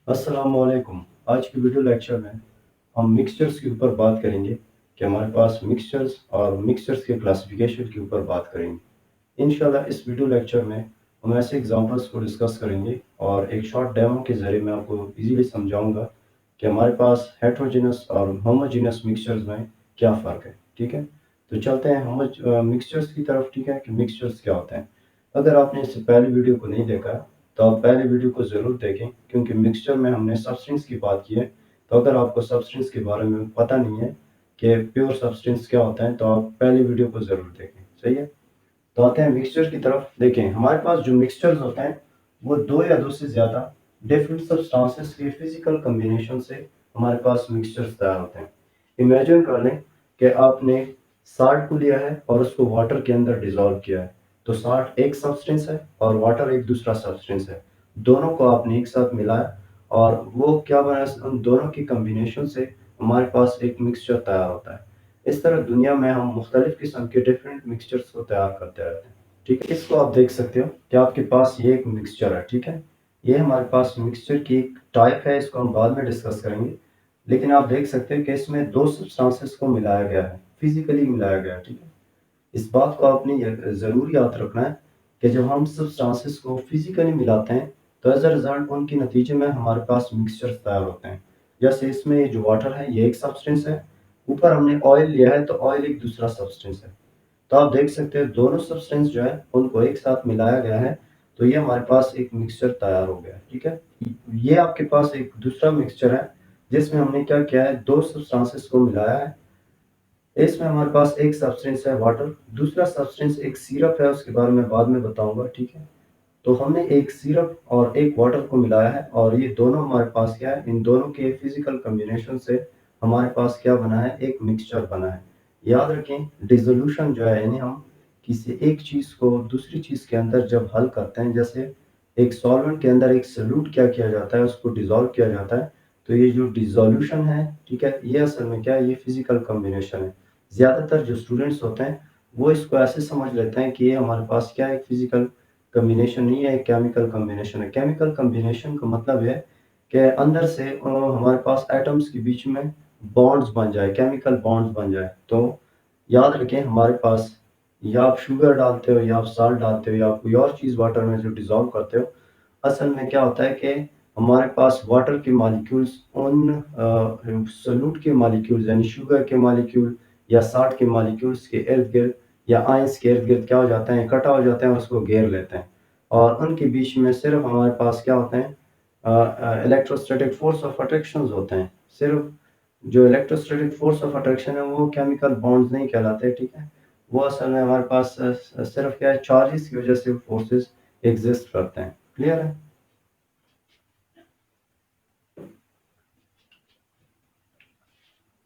अस्सलामुअलैकुम। आज की वीडियो लेक्चर में हम मिक्सचर्स के ऊपर बात करेंगे कि हमारे पास मिक्सचर्स और मिक्सचर्स के क्लासिफिकेशन के ऊपर बात करेंगे। इंशाल्लाह इस वीडियो लेक्चर में हम ऐसे एग्जांपल्स को डिस्कस करेंगे और एक शॉर्ट डेमो के ज़रिए मैं आपको इजीली समझाऊंगा कि हमारे पास हेट्रोजेनस और होमोजेनस मिक्सचर्स में क्या फ़र्क है। ठीक है, तो चलते हैं मिक्सचर्स की तरफ। ठीक है, कि मिक्सचर्स क्या होते हैं। अगर आपने इससे पहले वीडियो को नहीं देखा तो आप पहले वीडियो को ज़रूर देखें, क्योंकि मिक्सचर में हमने सब्सटेंस की बात की है। तो अगर आपको सब्सटेंस के बारे में पता नहीं है कि प्योर सब्सटेंस क्या होता है, तो आप पहले वीडियो को ज़रूर देखें। सही है, तो आते हैं मिक्सचर की तरफ। देखें, हमारे पास जो मिक्सचर्स होते हैं वो दो या दो से ज़्यादा डिफरेंट सब्सटेंसेस के फिजिकल कम्बिनेशन से हमारे पास मिक्सचर्स तैयार होते हैं। इमेजिन कर लें कि आपने साल्ट को लिया है और उसको वाटर के अंदर डिजोल्व किया है। तो साल्ट एक सब्सटेंस है और वाटर एक दूसरा सब्सटेंस है। दोनों को आपने एक साथ मिलाया और वो क्या बना, उन दोनों की कम्बिनेशन से हमारे पास एक मिक्सचर तैयार होता है। इस तरह दुनिया में हम मुख्तलिफ किस्म के डिफरेंट मिक्सचर्स को तैयार करते रहते हैं। ठीक है, इसको आप देख सकते हो कि आपके पास ये एक मिक्सचर है। ठीक है, ये हमारे पास मिक्सचर की एक टाइप है, इसको हम बाद में डिस्कस करेंगे। लेकिन आप देख सकते हैं कि इसमें दो सब्सटेंसेस को मिलाया गया है, फिजिकली मिलाया गया है। ठीक है, इस बात को आपने ज़रूर याद रखना है कि जब हम सब्सटेंसेस को फिजिकली मिलाते हैं तो एज अ रिजल्ट उनके नतीजे में हमारे पास मिक्सचर्स तैयार होते हैं। जैसे इसमें जो वाटर है ये एक सब्सटेंस है, ऊपर हमने ऑयल लिया है तो ऑयल एक दूसरा सब्सटेंस है। तो आप देख सकते हैं दोनों सब्सटेंस जो है उनको एक साथ मिलाया गया है, तो ये हमारे पास एक मिक्सचर तैयार हो गया। ठीक है, ये आपके पास एक दूसरा मिक्सचर है जिसमें हमने क्या किया है, दो सब्सटेंसेस को मिलाया है। इसमें हमारे पास एक सब्सटेंस है वाटर, दूसरा सब्सटेंस एक सिरप है, उसके बारे में बाद में बताऊंगा। ठीक है, तो हमने एक सिरप और एक वाटर को मिलाया है और ये दोनों हमारे पास क्या है, इन दोनों के फिजिकल कम्बिनेशन से हमारे पास क्या बना है, एक मिक्सचर बना है। याद रखें, डिसोल्यूशन जो है, यानी हम किसी एक चीज़ को दूसरी चीज़ के अंदर जब हल करते हैं, जैसे एक सॉल्वेंट के अंदर एक सल्यूट क्या किया जाता है, उसको डिसॉल्व किया जाता है। तो ये जो डिसोल्यूशन है, ठीक है, ये असल में क्या है, ये फिजिकल कम्बिनेशन है। ज़्यादातर जो स्टूडेंट्स होते हैं वो इसको ऐसे समझ लेते हैं कि ये हमारे पास क्या है, एक फिजिकल कम्बिनेशन नहीं है, एक केमिकल कम्बिनेशन है। केमिकल कम्बिनेशन का मतलब है कि अंदर से हमारे पास एटम्स के बीच में बॉन्ड्स बन जाए, केमिकल बॉन्ड्स बन जाए। तो याद रखें, हमारे पास या आप शुगर डालते हो या आप साल्ट डालते हो या आप कोई और चीज़ वाटर में जो डिज़ोल्व करते हो, असल में क्या होता है कि हमारे पास वाटर के मॉलिक्यूल्स उन सॉल्यूट के मॉलिक्यूल्स यानी शुगर के मॉलिक्यूल या साल्ट के मॉलिक्यूल्स के इर्द गिर्द या आयंस के इर्द गिर्द क्या हो जाते हैं, इकट्ठा हो जाते हैं, उसको घेर लेते हैं। और उनके बीच में सिर्फ हमारे पास क्या होते हैं, इलेक्ट्रोस्टैटिक फोर्स ऑफ अट्रैक्शन होते हैं। सिर्फ जो इलेक्ट्रोस्टैटिक फोर्स ऑफ अट्रैक्शन है वो केमिकल बॉन्ड्स नहीं कहलाते। ठीक है, वो असल में हमारे पास सिर्फ क्या है, चार्जेस की वजह से फोर्सेस एग्जिस्ट करते हैं। क्लियर है।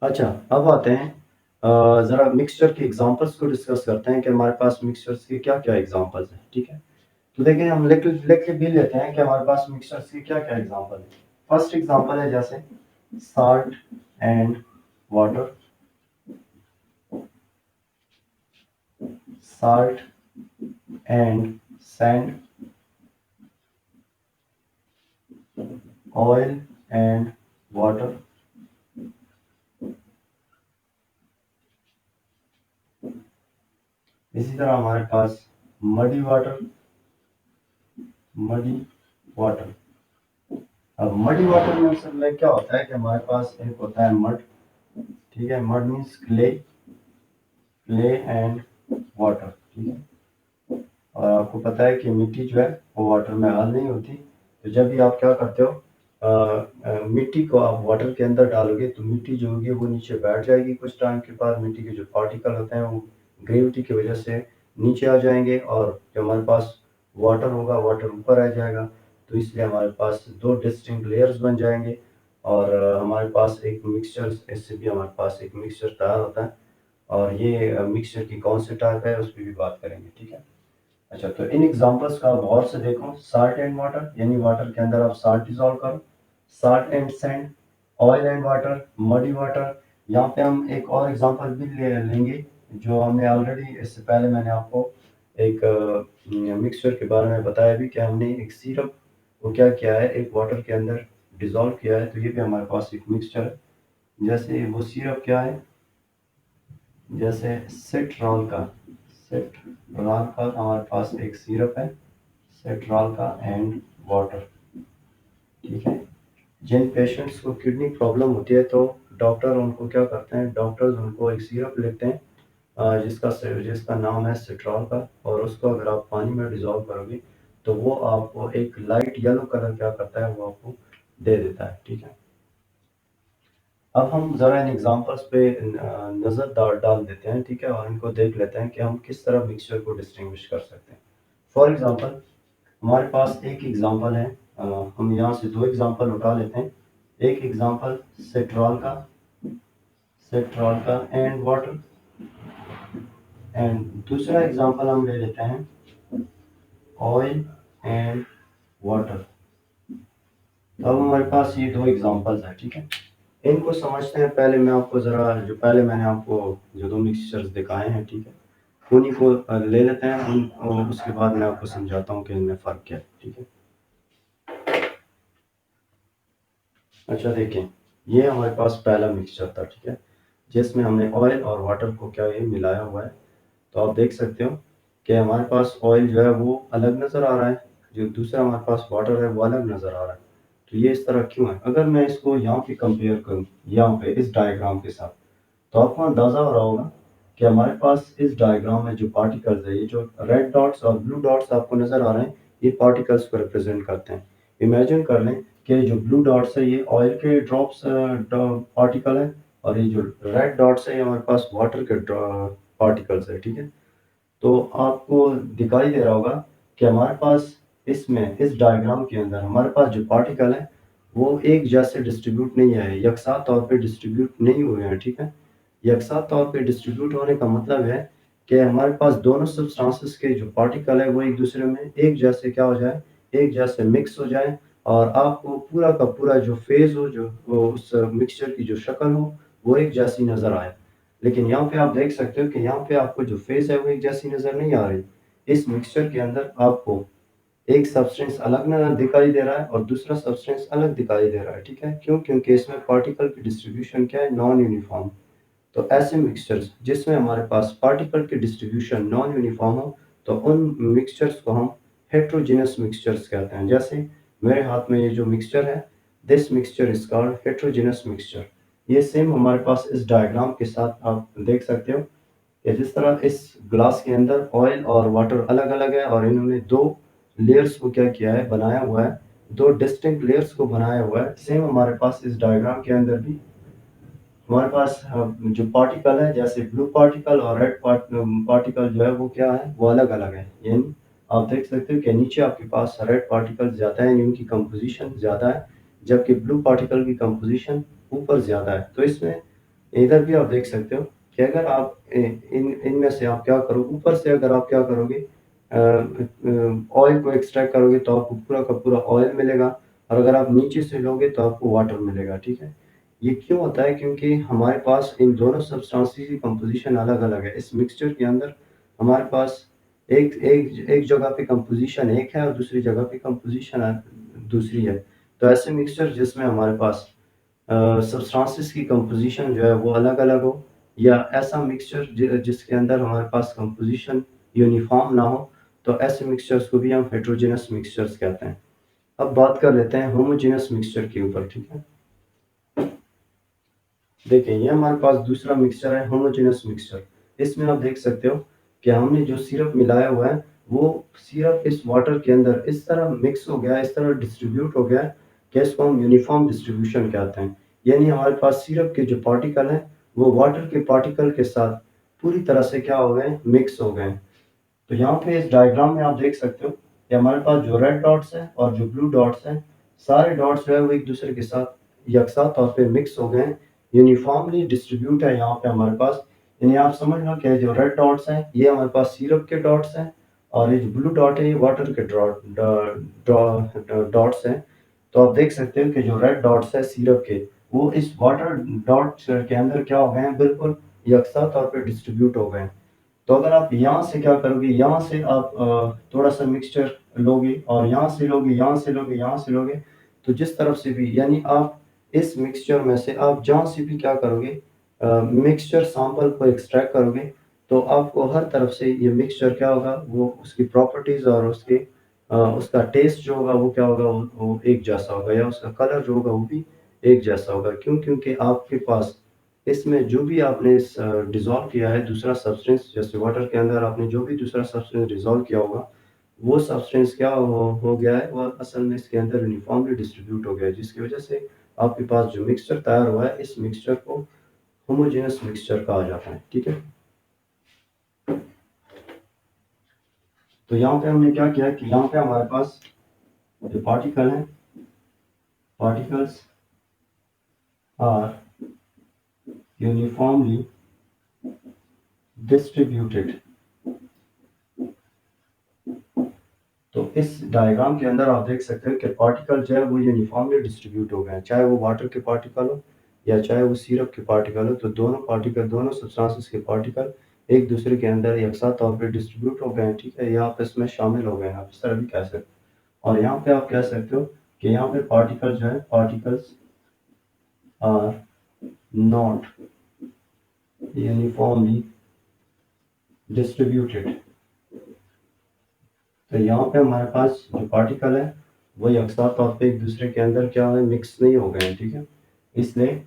अच्छा, अब आते हैं ज़रा मिक्सचर के एग्जांपल्स को डिस्कस करते हैं कि हमारे पास मिक्सचर्स के क्या क्या एग्जांपल्स हैं। ठीक है, तो देखिए, हम लिख के भी लेते हैं कि हमारे पास मिक्सचर्स के क्या क्या एग्जांपल है। फर्स्ट एग्जांपल है जैसे salt and water, salt and sand, oil and water, इसी तरह हमारे पास मडी वाटर, मडी वाटर। अब मडी वाटर में असल में क्या होता है कि हमारे पास एक होता है मड। ठीक है, mud means clay, clay and water. ठीक है, और आपको पता है कि मिट्टी जो है वो वाटर में हल नहीं होती। तो जब भी आप क्या करते हो, मिट्टी को आप वाटर के अंदर डालोगे तो मिट्टी जो होगी वो नीचे बैठ जाएगी। कुछ टाइम के बाद मिट्टी के जो पार्टिकल होते हैं वो ग्रेविटी की वजह से नीचे आ जाएंगे और जो हमारे पास वाटर होगा, वाटर ऊपर आ जाएगा। तो इसलिए हमारे पास दो डिस्टिंक्ट लेयर्स बन जाएंगे और हमारे पास एक मिक्सचर, इससे भी हमारे पास एक मिक्सचर तैयार होता है। और ये मिक्सचर की कौन से टाइप है उस पर भी बात करेंगे। ठीक है, अच्छा, तो इन एग्जांपल्स का आप गौर से देखो। साल्ट एंड वाटर यानी वाटर के अंदर आप साल्ट डिजोल्व करो, salt and sand, oil and water, muddy water. यहाँ पे हम एक और एग्जांपल भी लेंगे जो हमने ऑलरेडी, इससे पहले मैंने आपको एक मिक्सचर के बारे में बताया भी कि हमने एक सिरप को क्या किया है, एक वाटर के अंदर डिज़ोल्व किया है, तो ये भी हमारे पास एक मिक्सचर है। जैसे वो सिरप क्या है, जैसे सेट्रॉल का हमारे पास एक सिरप है, सेट्रॉल का एंड वाटर, ठीक है। जिन पेशेंट्स को किडनी प्रॉब्लम होती है तो डॉक्टर उनको क्या करते हैं, डॉक्टर्स उनको एक सिरप लिखते हैं जिसका नाम है सेट्रॉल का, और उसको अगर आप पानी में डिज़ोल्व करोगे तो वो आपको एक लाइट येलो कलर क्या करता है, वो आपको दे देता है, ठीक है। अब हम ज़रा इन एग्जांपल्स पे नज़र डाल देते हैं, ठीक है, और इनको देख लेते हैं कि हम किस तरह मिक्सचर को डिस्टिंग्विश कर सकते हैं। फॉर एग्जांपल हमारे पास एक एग्जांपल है, हम यहाँ से दो एग्जांपल उठा लेते हैं। एक एग्जांपल सेट्रॉल का एंड वाटर, एंड दूसरा एग्जांपल हम ले लेते हैं ऑयल एंड वाटर। अब हमारे पास ये दो एग्जांपल्स हैं, ठीक है। इनको समझते हैं। पहले मैं आपको ज़रा जो पहले मैंने आपको जो दो मिक्सचर्स दिखाए हैं, ठीक है, उन्हीं को ले लेते हैं और उसके बाद मैं आपको समझाता हूँ कि इनमें फ़र्क क्या है, ठीक है। अच्छा देखें, ये हमारे पास पहला मिक्सचर था, ठीक है, जिसमें हमने ऑयल और वाटर को क्या ये मिलाया हुआ है। तो आप देख सकते हो कि हमारे पास ऑयल जो है वो अलग नज़र आ रहा है, जो दूसरा हमारे पास वाटर है वो अलग नज़र आ रहा है। तो ये इस तरह क्यों है? अगर मैं इसको यहाँ पे कंपेयर करूँ, यहाँ पे इस डायग्राम के साथ, तो आपको अंदाज़ा हो रहा होगा कि हमारे पास इस डायग्राम में जो पार्टिकल्स है, ये जो रेड डॉट्स और ब्लू डॉट्स आपको नज़र आ रहे हैं, ये पार्टिकल्स को रिप्रेजेंट करते हैं। इमेजिन कर लें कि जो ब्लू डॉट्स है ये ऑयल के ड्रॉप्स पार्टिकल है, और ये जो रेड डॉट्स है ये हमारे पास वाटर के पार्टिकल्स है, ठीक है। तो आपको दिखाई दे रहा होगा कि हमारे पास इसमें इस डायग्राम के अंदर हमारे पास जो पार्टिकल है वो एक जैसे डिस्ट्रीब्यूट नहीं है, यकसा तौर पे डिस्ट्रीब्यूट नहीं हुए हैं, ठीक है। यकसा तौर पे डिस्ट्रीब्यूट होने का मतलब है कि हमारे पास दोनों सब्सटेंसेस के जो पार्टिकल है वो एक दूसरे में एक जैसे क्या हो जाए, एक जैसे मिक्स हो जाए, और आपको पूरा का पूरा जो फेज हो, जो वो उस मिक्सचर की जो शक्ल हो वो एक जैसी नज़र आए। लेकिन यहाँ पे आप देख सकते हो कि यहाँ पे आपको जो फेस है वो एक जैसी नज़र नहीं आ रही। इस मिक्सचर के अंदर आपको एक सब्सटेंस अलग न दिखाई दे रहा है और दूसरा सब्सटेंस अलग दिखाई दे रहा है, ठीक है। क्यों? क्योंकि इसमें पार्टिकल की डिस्ट्रीब्यूशन क्या है, नॉन यूनिफॉर्म। तो ऐसे मिक्सचर्स जिसमें हमारे पास पार्टिकल की डिस्ट्रीब्यूशन नॉन यूनिफॉर्म हो, तो उन मिक्सचर्स को हम हेट्रोजीनस मिक्सचर्स कहते हैं। जैसे मेरे हाथ में ये जो मिक्सचर है, this mixture is called heterogeneous mixture. ये सेम हमारे पास इस डायग्राम के साथ आप देख सकते हो कि जिस तरह इस ग्लास के अंदर ऑयल और वाटर अलग अलग है, और इन्होंने दो लेयर्स को क्या किया है, बनाया हुआ है, दो डिस्टिंक्ट लेयर्स को बनाया हुआ है। सेम हमारे पास इस डायग्राम के अंदर भी हमारे पास जो पार्टिकल है, जैसे ब्लू पार्टिकल और रेड पार्टिकल जो है वो क्या है, वो अलग अलग है। यानी आप देख सकते हो कि नीचे आपके पास रेड पार्टिकल ज़्यादा है, इनकी कंपोजिशन ज़्यादा है, जबकि ब्लू पार्टिकल की कंपोजिशन ऊपर ज़्यादा है। तो इसमें इधर भी आप देख सकते हो कि अगर आप इन इनमें से आप क्या करो, ऊपर से अगर आप क्या करोगे, ऑयल को एक्सट्रैक्ट करोगे तो आपको पूरा का पूरा ऑयल मिलेगा, और अगर आप नीचे से लोगे तो आपको वाटर मिलेगा, ठीक है। ये क्यों होता है? क्योंकि हमारे पास इन दोनों सब्सटेंसेस की कंपोजिशन अलग अलग है। इस मिक्सचर के अंदर हमारे पास एक एक एक जगह पे कंपोजिशन एक है और दूसरी जगह पे कंपोजिशन दूसरी है। तो ऐसे मिक्सचर जिसमें हमारे पास सब्सटेंसेस की कंपोजिशन जो है वो अलग अलग हो, या ऐसा मिक्सचर जिसके अंदर हमारे पास कंपोजिशन यूनिफॉर्म ना हो, तो ऐसे मिक्सचर्स को भी हम हेट्रोजेनस मिक्सचर्स कहते हैं। अब बात कर लेते हैं होमोजेनस मिक्सचर के ऊपर, ठीक है। देखिए ये हमारे पास दूसरा मिक्सचर है, होमोजेनस मिक्सचर। इसमें आप देख सकते हो कि हमने जो सिरप मिलाया हुआ है वो सिरप इस वाटर के अंदर इस तरह मिक्स हो गया, इस तरह डिस्ट्रीब्यूट हो गया कि इसको हम यूनिफॉर्म डिस्ट्रीब्यूशन कहते हैं। यानी हमारे पास सिरप के जो पार्टिकल हैं वो वाटर के पार्टिकल के साथ पूरी तरह से क्या हो गए, मिक्स हो गए। तो यहाँ पे इस डायग्राम में आप देख सकते हो कि हमारे पास जो रेड डॉट्स हैं और जो ब्लू डॉट्स हैं, सारे डॉट्स जो है वो एक दूसरे के साथ यकसा तौर पे मिक्स हो गए हैं, यूनिफॉर्मली डिस्ट्रीब्यूट है यहाँ पे हमारे पास। यानी आप समझ लो कि जो रेड डॉट्स हैं ये हमारे पास सिरप के डॉट्स हैं, और ये जो ब्लू डॉट है ये वाटर के डॉट्स हैं। तो आप देख सकते हो कि जो रेड डॉट्स है सिरप के, वो इस वाटर डॉट्स के अंदर क्या हो गए हैं, बिल्कुल यकसा तौर पे डिस्ट्रीब्यूट हो गए हैं। तो अगर आप यहाँ से क्या करोगे, यहाँ से आप थोड़ा सा मिक्सचर लोगे और यहाँ से लोगे, यहाँ से लोगे, यहाँ से लोगे, तो जिस तरफ से भी यानी आप इस मिक्सचर में से आप जहाँ से भी क्या करोगे, मिक्सचर सैंपल को एक्सट्रैक्ट करोगे, तो आपको हर तरफ से ये मिक्सचर क्या होगा, वो उसकी प्रॉपर्टीज और उसका टेस्ट जो होगा वो क्या होगा, वो एक जैसा होगा, या उसका कलर जो होगा वो भी एक जैसा होगा। क्यों? क्योंकि आपके पास इसमें जो भी आपने डिजोल्व किया है दूसरा सब्सटेंस, जैसे वाटर के अंदर आपने जो भी दूसरा सब्सटेंस डिजोल्व किया होगा, वो सब्सटेंस क्या हो गया है, वो असल में इसके अंदर यूनिफॉर्मली डिस्ट्रीब्यूट हो गया है, जिसकी वजह से आपके पास जो मिक्सचर तैयार हुआ है, इस मिक्सचर को होमोजेनस मिक्सचर कहा जाता है। ठीक है, तो यहाँ पे हमने क्या किया कि यहाँ पे हमारे पास जो पार्टिकल है, पार्टिकल्स आर यूनिफॉर्मली डिस्ट्रीब्यूटेड। तो इस डायग्राम के अंदर आप देख सकते हैं कि पार्टिकल जो है वो यूनिफॉर्मली डिस्ट्रीब्यूट हो गए हैं, चाहे वो वाटर के पार्टिकल हो या चाहे वो सिरप के पार्टिकल हो। तो दोनों पार्टिकल, दोनों सब्सटेंसेस के पार्टिकल एक दूसरे के अंदर यकसा तौर पे डिस्ट्रीब्यूट हो गए हैं। ठीक है, यहाँ पे इसमें शामिल हो गए हैं, आप इस तरह भी कह सकते हो। और यहाँ पे आप कह सकते हो कि यहाँ पे पार्टिकल जो है, particles are not uniformly distributed. तो यहाँ पे हमारे पास जो पार्टिकल है वो यकसा तौर पे एक दूसरे के अंदर क्या है, मिक्स नहीं हो गए हैं। ठीक है, इसलिए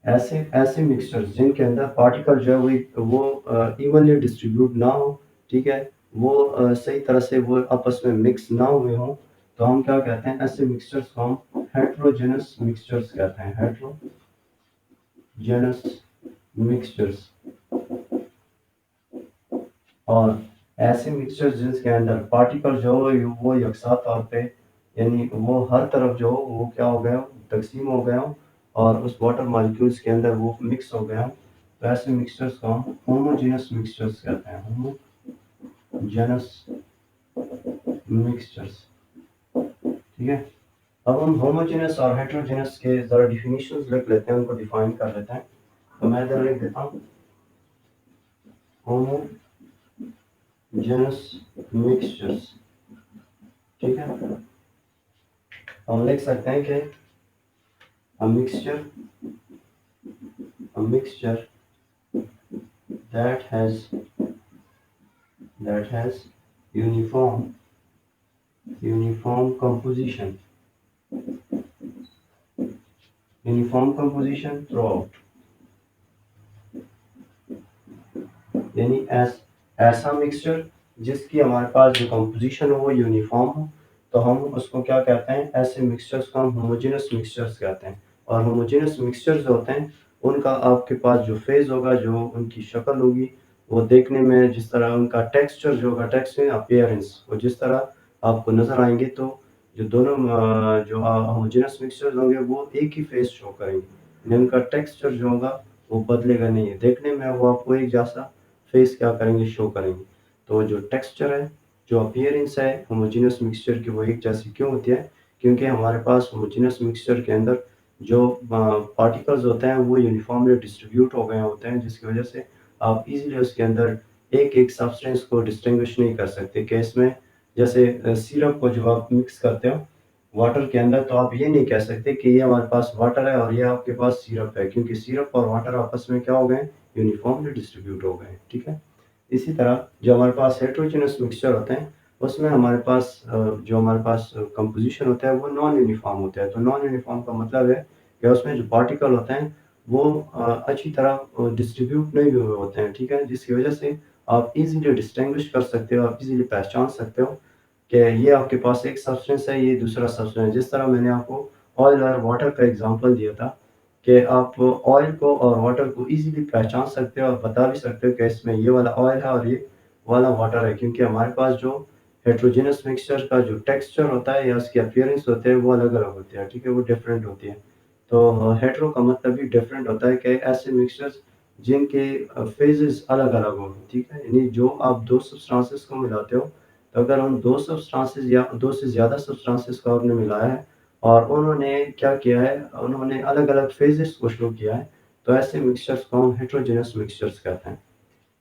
ऐसे ऐसे मिक्सचर्स जिनके अंदर पार्टिकल जो है वो इवनली डिस्ट्रीब्यूट ना हो, ठीक है, वो सही तरह से वो आपस में मिक्स ना हुए हों, तो हम क्या कहते हैं, ऐसे मिक्सचर्स को हम हेट्रोजेनस मिक्सचर्स कहते हैं, हेट्रोजेनस मिक्सचर्स। और ऐसे मिक्सचर जिसके अंदर पार्टिकल जो हो वो यकसा तौर पे, यानी वो हर तरफ जो हो वो क्या हो गया, तकसीम हो गया हो और उस वाटर मॉलिक्यूल्स के अंदर वो मिक्स हो गया हो, तो ऐसे मिक्सचर्स को हम होमोजेनस मिक्सचर्स कहते हैं, होमोजेनस मिक्सचर्स। ठीक है, अब हम होमोजेनस और हेट्रोजेनस के जरा डिफिनेशंस लिख लेते हैं, उनको डिफाइन कर लेते हैं। तो मैं इधर लिख देता हूँ होमोजेनस मिक्सचर्स। ठीक है, हम लिख सकते हैं कि a mixture a mixture that has uniform composition, throughout, यानी ऐसा मिक्सचर जिसकी हमारे पास जो कंपोजिशन हो वो यूनिफॉर्म हो, तो हम उसको क्या कहते हैं, ऐसे मिक्सचर्स को हम होमोजेनस मिक्सचर्स कहते हैं। और होमोजेनस मिक्सचर्स जो होते हैं उनका आपके पास जो फेज होगा, जो उनकी शक्ल होगी, वो देखने में जिस तरह उनका टेक्सचर जो होगा, टेक्सचर अपीयरेंस, वो जिस तरह आपको नजर आएंगे, तो जो दोनों जो होमोजेनस मिक्सचर्स होंगे वो एक ही फेस शो करेंगे, यानी उनका टेक्सचर जो होगा वो बदलेगा नहीं है, देखने में वो आपको एक जैसा फेस क्या करेंगे, शो करेंगे। तो जो टेक्सचर है, जो अपीयरेंस है होमोजेनस मिक्सचर की, वो एक जैसी क्यों होती है, क्योंकि हमारे पास होमोजेनस मिक्सचर के अंदर जो पार्टिकल्स होते हैं वो यूनिफॉर्मली डिस्ट्रीब्यूट हो गए होते हैं, जिसकी वजह से आप इजीली उसके अंदर एक एक सब्सटेंस को डिस्टिंग्विश नहीं कर सकते। कि इसमें जैसे सिरप को जब आप मिक्स करते हो वाटर के अंदर, तो आप ये नहीं कह सकते कि ये हमारे पास वाटर है और ये आपके पास सिरप है, क्योंकि सिरप और वाटर आपस में क्या हो गए, यूनिफॉर्मली डिस्ट्रीब्यूट हो गए। ठीक है, इसी तरह जो हमारे पास हेट्रोजेनस मिक्सचर होते हैं उसमें हमारे पास जो हमारे पास कंपोजिशन होता है वो नॉन यूनिफॉर्म होता है। तो नॉन यूनिफॉर्म का मतलब है कि उसमें जो पार्टिकल होते हैं वो अच्छी तरह डिस्ट्रीब्यूट नहीं हुए होते हैं। ठीक है, जिसकी वजह से आप इजीली डिस्टिंग्विश कर सकते हो, आप इजीली पहचान सकते हो कि ये आपके पास एक सब्सटेंस है, ये दूसरा सब्सटेंस है। जिस तरह मैंने आपको ऑयल और वाटर का एग्जांपल दिया था कि आप ऑयल को और वाटर को इजीली पहचान सकते हो और बता भी सकते हो कि इसमें ये वाला ऑयल है और ये वाला वाटर है, क्योंकि हमारे पास जो हेट्रोजेनस मिक्सचर का जो टेक्सचर होता है या उसके अपीयरेंस होते हैं वो अलग अलग होते हैं। ठीक है, वो डिफरेंट होती है। तो हेट्रो का मतलब भी डिफरेंट होता है कि ऐसे मिक्सचर्स जिनके फेजेस अलग अलग हो। ठीक है, यानी जो आप दो सब्सटेंसेस को मिलाते हो, तो अगर उन दो सब्सटेंसेस या दो से ज़्यादा सब्सटेंसेस को आपने मिलाया है और उन्होंने क्या किया है, उन्होंने अलग अलग फेजेस को शो किया है, तो ऐसे मिक्सचर्स को हम हेट्रोजेनस मिक्सचर्स कहते हैं।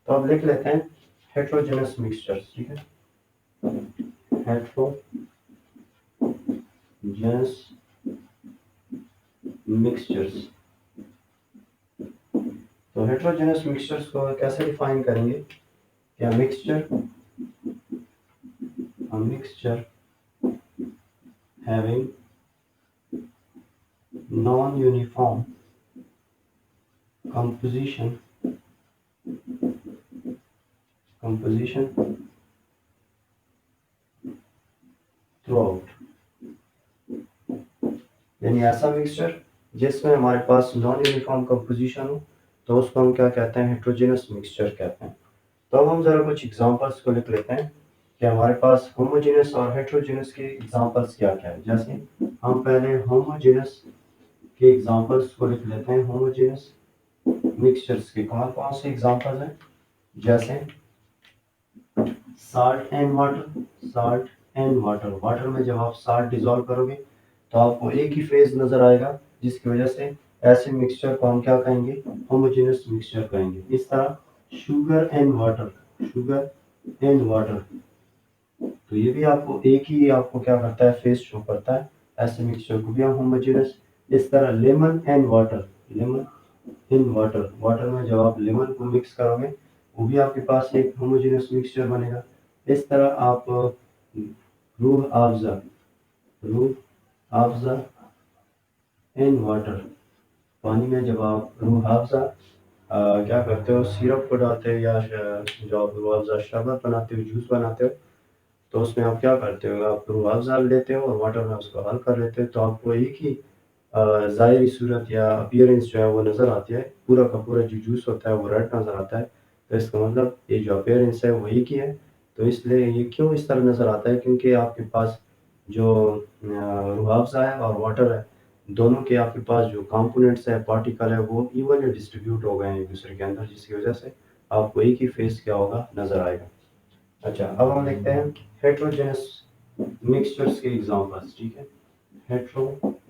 तो अब लिख लेते हैं हेट्रोजेनस मिक्सचर्स। ठीक है, हेट्रोजेनस हेट्रोजेनस मिक्सचर्स। तो हेट्रोजेनस मिक्सचर्स को कैसे डिफाइन करेंगे? क्या mixture having non-uniform composition throughout, यानी ऐसा मिक्सचर जिसमें हमारे पास नॉन यूनिफॉर्म कंपोजिशन हो, तो उसको हम क्या कहते हैं? हेट्रोजेनस मिक्सचर कहते हैं। तो अब हम जरा कुछ एग्जांपल्स को लिख लेते हैं कि हमारे पास होमोजेनस और हेट्रोजेनस के एग्जांपल्स क्या क्या है। जैसे हम पहले होमोजेनस के एग्जांपल्स को लिख लेते हैं। होमोजेनस मिक्सचर्स के कौन कौन से एग्जांपल्स हैं? जैसे साल्ट एंड वाटर। वाटर में जब आप साल्ट डिजोल्व करोगे तो आपको एक ही फेज नजर आएगा, जिसकी वजह से ऐसे मिक्सचर को हम क्या कहेंगे? होमोजेनस मिक्सचर कहेंगे। इस तरह शुगर एंड वाटर, तो ये भी आपको एक ही आपको क्या करता है? फेज शो करता है। ऐसे मिक्सचर को भी हम होमोजेनस। इस तरह लेमन एंड वाटर में जब आप लेमन को मिक्स करोगे वो भी आपके पास एक होमोजेनस मिक्सचर बनेगा। इस तरह आप रूह अफ़ज़ा एंड वाटर, पानी में जब आप रूह अफ़ज़ा क्या करते हो? सिरप को डालते हो, या जो आप रूह अफ़ज़ा शरबत बनाते हो, जूस बनाते हो, तो उसमें आप क्या करते हो? आप रूह अफ़ज़ा लेते हो और वाटर में उसको हल कर लेते हो, तो आपको एक ही ज़ाहिरी सूरत या अपीयरेंस जो है वो नज़र आती है। पूरा का पूरा जो जूस होता है वो रेड नज़र आता है। तो इसका मतलब ये जो अपीयरेंस है वो एक ही है। तो इसलिए ये क्यों इस तरह नज़र आता है? क्योंकि आपके पास जो रूह अफ़ज़ा है और वाटर है, दोनों के आपके पास जो कंपोनेंट्स है, पार्टिकल है, वो इवनली डिस्ट्रीब्यूट हो गए हैं एक दूसरे के अंदर, जिसकी वजह से आपको एक ही फेस क्या होगा? नज़र आएगा। अच्छा, अब हम देखते हैं हेट्रोजेनस मिक्सचर्स के एग्जांपल्स। ठीक है, हेट्रोजेनस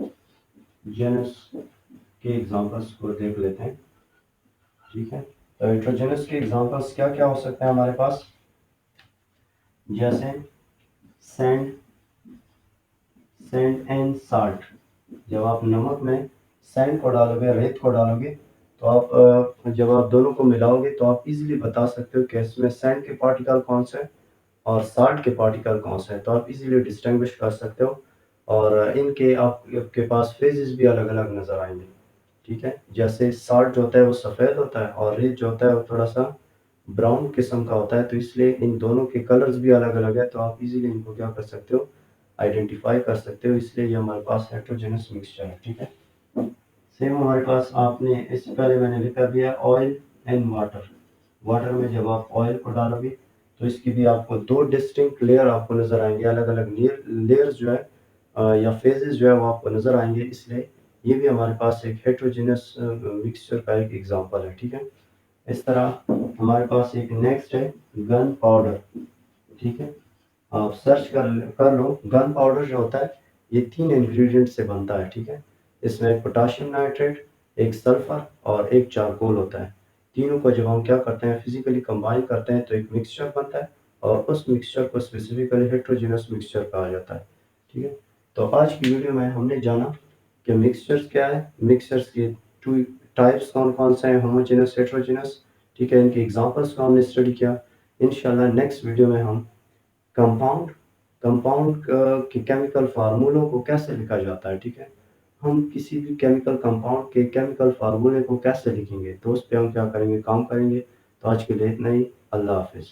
के एग्जांपल्स को देख लेते हैं। ठीक है, तो हेट्रोजेनस के एग्जांपल्स क्या क्या हो सकते हैं हमारे पास? जैसे सैंड एंड साल्ट। जब आप नमक में सैंड को डालोगे, रेत को डालोगे, तो आप जब आप दोनों को मिलाओगे तो आप इजीली बता सकते हो कि इसमें सैंड के पार्टिकल कौन से हैं और साल्ट के पार्टिकल कौन से हैं। तो आप इजीली डिस्टिंग्विश कर सकते हो, और इनके आपके पास फेजेस भी अलग अलग नज़र आएंगे। ठीक है, जैसे साल्ट जो होता है वो सफ़ेद होता है और रेत जो होता है वो थोड़ा सा ब्राउन किस्म का होता है, तो इसलिए इन दोनों के कलर्स भी अलग अलग है। तो आप इजीली इनको क्या कर सकते हो? आइडेंटिफाई कर सकते हो। इसलिए ये हमारे पास हेट्रोजेनस मिक्सचर है। ठीक है, सेम हमारे पास आपने इससे पहले मैंने लिखा दिया ऑयल एंड वाटर में जब आप ऑयल को डालोगे तो इसकी भी आपको दो डिस्टिंक्ट लेयर आपको नजर आएंगे। अलग अलग लेयर्स जो है या फेजेस जो है वो आपको नजर आएंगे। इसलिए ये भी हमारे पास एक हेट्रोजेनस मिक्सचर का एक एग्जांपल है। ठीक है, इस तरह हमारे पास एक नेक्स्ट है गन पाउडर। ठीक है, आप सर्च कर लो। गन पाउडर जो होता है ये 3 इंग्रेडिएंट से बनता है। ठीक है, इसमें एक पोटाशियम नाइट्रेट, एक सल्फर और एक चारकोल होता है। तीनों को जब हम क्या करते हैं? फिजिकली कंबाइन करते हैं तो एक मिक्सचर बनता है, और उस मिक्सचर को स्पेसिफिकली हेट्रोजेनस मिक्सचर कहा जाता है। ठीक है, तो आज की वीडियो में हमने जाना कि मिक्सचर्स क्या है, मिक्सचर्स के 2 टाइप्स कौन कौन से हैं, होमोजेनस, हेट्रोजेनस। ठीक है, इनके एग्जांपल्स को हमने स्टडी किया। इंशाल्लाह नेक्स्ट वीडियो में हम कंपाउंड कंपाउंड के केमिकल फार्मूलों को कैसे लिखा जाता है। ठीक है, हम किसी भी केमिकल कंपाउंड के केमिकल फार्मूले को कैसे लिखेंगे, तो उस पे हम क्या करेंगे? काम करेंगे। तो आज के लिए इतना ही। अल्लाह हाफिज़।